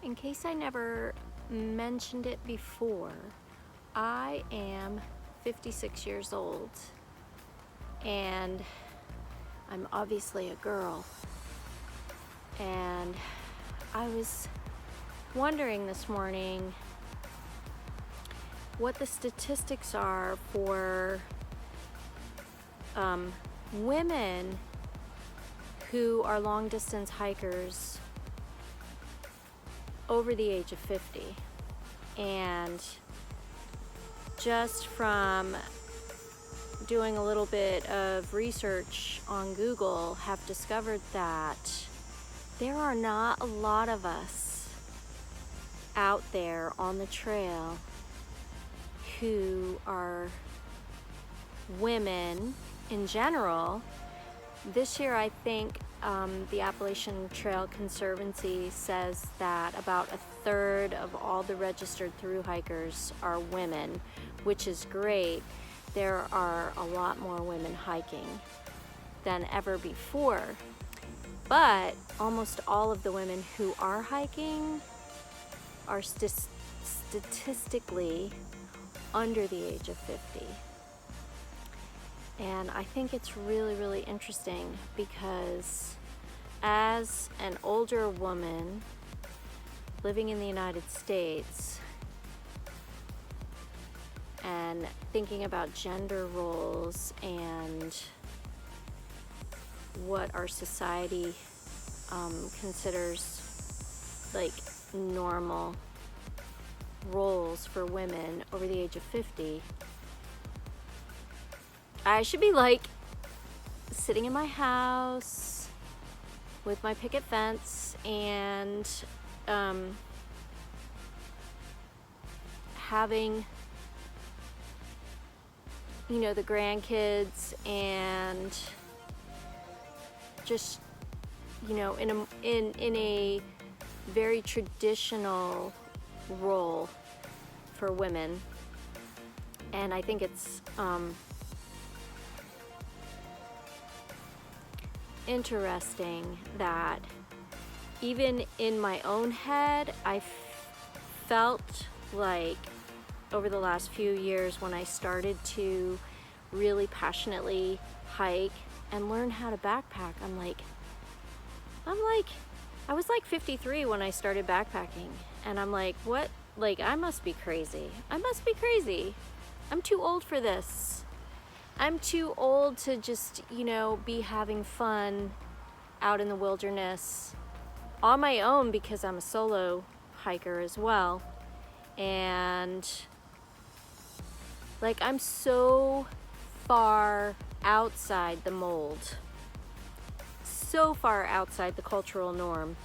In case I never mentioned it before, I am 56 years old and I'm obviously a girl. And I was wondering this morning what the statistics are for women who are long distance hikers over the age of 50. And just from doing a little bit of research on Google, have discovered that there are not a lot of us out there on the trail who are women in general. This year, I think the Appalachian Trail Conservancy says that about a third of all the registered thru hikers are women, which is great. There are a lot more women hiking than ever before, but almost all of the women who are hiking are statistically under the age of 50. And I think it's really, really interesting because as an older woman living in the United States and thinking about gender roles and what our society considers like normal roles for women over the age of 50, I should be like sitting in my house with my picket fence and having, you know, the grandkids and just, you know, in a very traditional role for women. And I think it's interesting that even in my own head, I felt like over the last few years when I started to really passionately hike and learn how to backpack, I was like 53 when I started backpacking, and I'm like, what? Like, I must be crazy. I'm too old for this. I'm too old to just, you know, be having fun out in the wilderness on my own, because I'm a solo hiker as well. And like, I'm so far outside the mold, so far outside the cultural norm.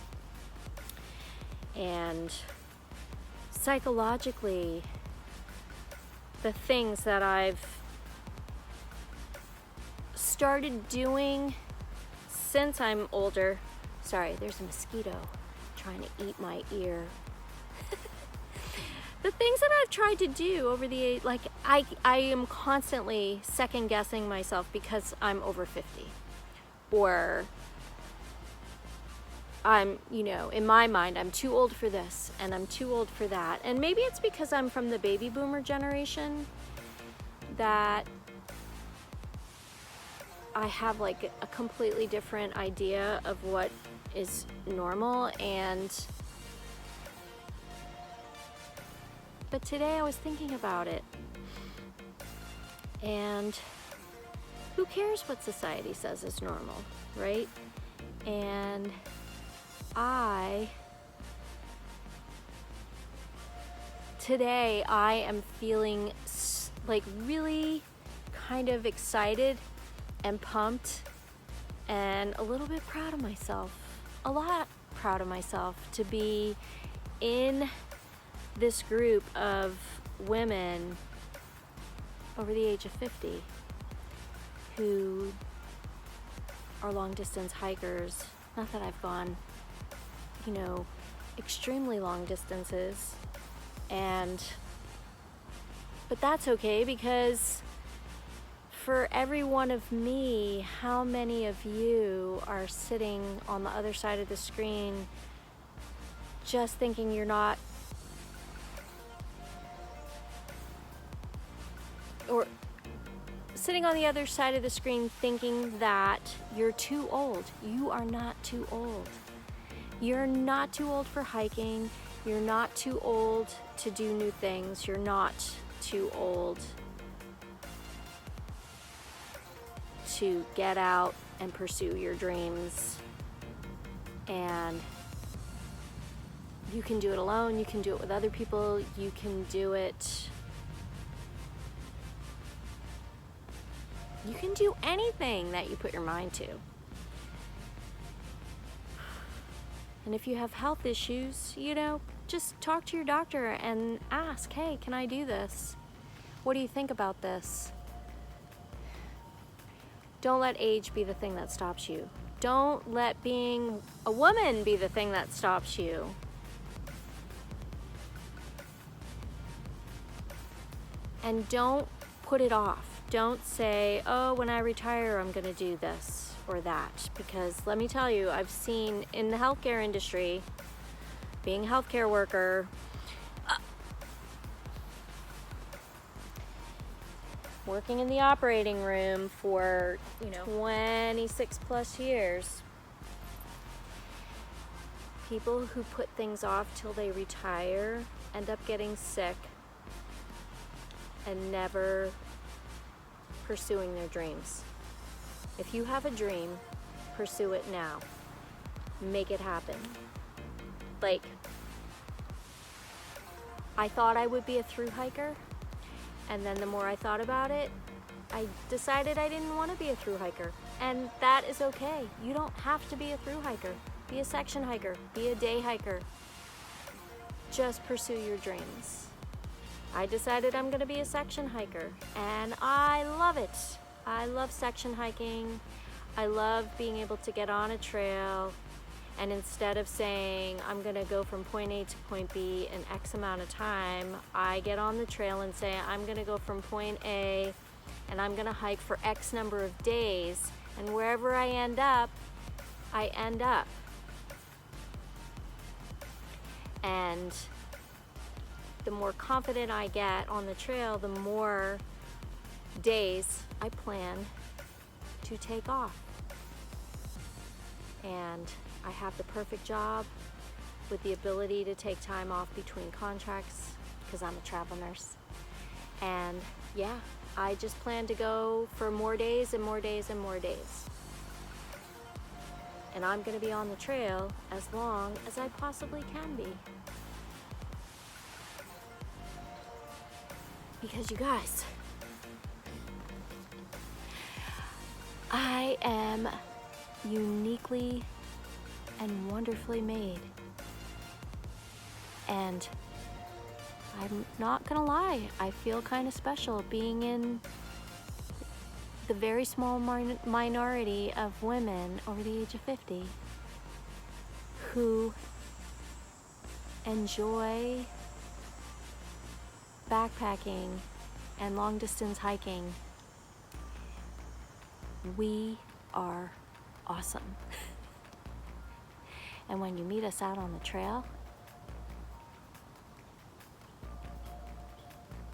And psychologically, the things that I've started doing since I'm older. Sorry, there's a mosquito trying to eat my ear. The things that I've tried to do over the age, like I am constantly second guessing myself because I'm over 50, or I'm, you know, in my mind, I'm too old for this and I'm too old for that. And maybe it's because I'm from the baby boomer generation that I have like a completely different idea of what is normal. But today I was thinking about it, and who cares what society says is normal, right? And today I am feeling like really kind of excited and pumped and a little bit proud of myself, a lot proud of myself to be in this group of women over the age of 50 who are long distance hikers. Not that I've gone, you know, extremely long distances, but that's okay, because for every one of me, how many of you are sitting on the other side of the screen just thinking you're not, or sitting on the other side of the screen thinking that you're too old. You are not too old. You're not too old for hiking. You're not too old to do new things. You're not too old to get out and pursue your dreams. And you can do it alone. You can do it with other people. You can do it. You can do anything that you put your mind to. And if you have health issues, just talk to your doctor and ask, hey, can I do this? What do you think about this? Don't let age be the thing that stops you. Don't let being a woman be the thing that stops you. And don't put it off. Don't say, oh, when I retire, I'm going to do this or that. Because let me tell you, I've seen in the healthcare industry, being a healthcare worker, working in the operating room for, 26 plus years, people who put things off till they retire end up getting sick and never pursuing their dreams. If you have a dream, pursue it now. Make it happen. Like, I thought I would be a thru hiker, and then the more I thought about it, I decided I didn't want to be a thru hiker. And that is okay. You don't have to be a thru hiker. Be a section hiker. Be a day hiker. Just pursue your dreams. I decided I'm going to be a section hiker, and I love it. I love section hiking. I love being able to get on a trail, and instead of saying I'm going to go from point A to point B in X amount of time, I get on the trail and say I'm going to go from point A and I'm going to hike for X number of days, and wherever I end up, I end up. And the more confident I get on the trail, the more days I plan to take off. And I have the perfect job with the ability to take time off between contracts because I'm a travel nurse. And yeah, I just plan to go for more days and more days and more days. And I'm going to be on the trail as long as I possibly can be. Because you guys, I am uniquely and wonderfully made. And I'm not gonna lie, I feel kind of special being in the very small minority of women over the age of 50 who enjoy backpacking and long distance hiking. We are awesome. And when you meet us out on the trail,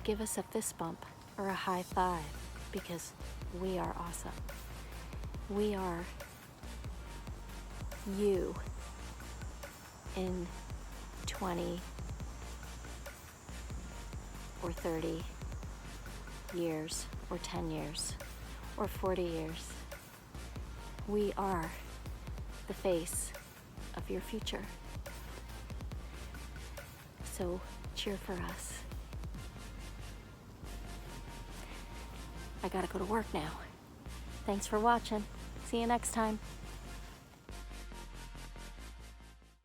give us a fist bump or a high five, because we are awesome. We are you in 20 or 30 years, or 10 years, or 40 years. We are the face of your future. So cheer for us. I gotta go to work now. Thanks for watching. See you next time.